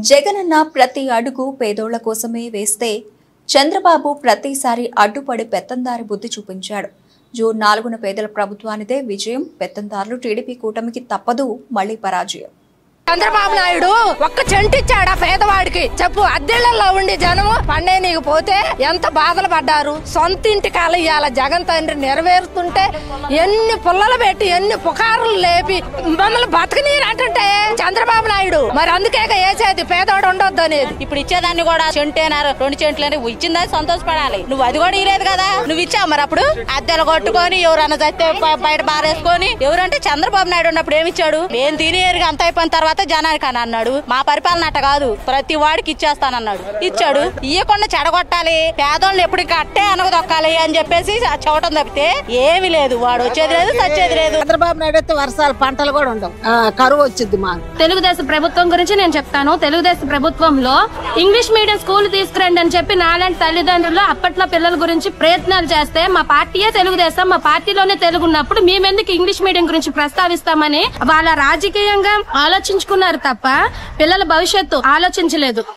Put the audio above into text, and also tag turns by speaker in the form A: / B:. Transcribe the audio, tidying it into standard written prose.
A: జగనన్న ప్రతి అడుగు పేదోళ్ల కోసమే వేస్తే చంద్రబాబు ప్రతిసారి అడ్డుపడి పెత్తందారి బుద్ధి చూపించాడు. జూన్ 4న పేదల ప్రభుత్వానిదే విజయం. పెత్తందారులు టీడీపీ కూటమికి తప్పదు మళ్లీ పరాజయం.
B: చంద్రబాబు నాయుడు ఒక్క చెంటిచ్చాడా పేదవాడికి చెప్పు. అద్దెళ్లలో ఉండి జనము పండే నీకు పోతే ఎంత బాధలు పడ్డారు. సొంత ఇంటి కాల ఇయ్యాల జగన్ తండ్రి నెరవేరుతుంటే ఎన్ని పుల్లలు పెట్టి ఎన్ని పుకారులు లేపి మమ్మల్ని బతకనీరంటుంటే చంద్రబాబు నాయుడు మరి అందుకే వేసేది పేదవాడు ఉండొద్దు అనేది.
C: ఇప్పుడు ఇచ్చేదాన్ని కూడా చెంటేనారు 2 చెంట్లని ఇచ్చిందని సంతోషపడాలి. నువ్వు అది కూడా ఇలేదు కదా, నువ్వు ఇచ్చావు. మరి అప్పుడు అద్దెలు కొట్టుకొని ఎవరన్నా చస్తే బయట బారేసుకొని ఎవరంటే చంద్రబాబు నాయుడు ఉన్నప్పుడు ఏమిచ్చాడు? మేము తినేరుగా అంత అయిపోయిన తర్వాత జనానికి అని అన్నాడు. మా పరిపాలన అట్ట కాదు, ప్రతి వాడికి ఇచ్చేస్తానన్నాడు. ఇచ్చాడు. ఇయ్యకుండా చెడగొట్టాలి, పేదోళ్ళని ఎప్పుడు అట్టే అనగదొక్కాలి అని చెప్పేసి చవటం తప్పితే ఏమి లేదు. వాడు వచ్చేది లేదు, సచ్చేది లేదు.
D: చంద్రబాబు నాయుడు అయితే వర్షాలు పంటలు కూడా ఉండవు, కరువు వచ్చింది. మా
E: తెలుగుదేశం ప్రభుత్వం గురించి నేను చెప్తాను. తెలుగుదేశం ప్రభుత్వంలో ఇంగ్లీష్ మీడియం స్కూల్ తీసుకురండి అని చెప్పి నాలాంటి తల్లిదండ్రులు అప్పట్లో పిల్లల గురించి ప్రయత్నాలు చేస్తే మా పార్టీయే తెలుగుదేశం, మా పార్టీలోనే తెలుగు ఉన్నప్పుడు మేమెందుకు ఇంగ్లీష్ మీడియం గురించి ప్రస్తావిస్తామని వాళ్ళ రాజకీయంగా ఆలోచించుకున్నారు తప్ప పిల్లల భవిష్యత్తు ఆలోచించలేదు.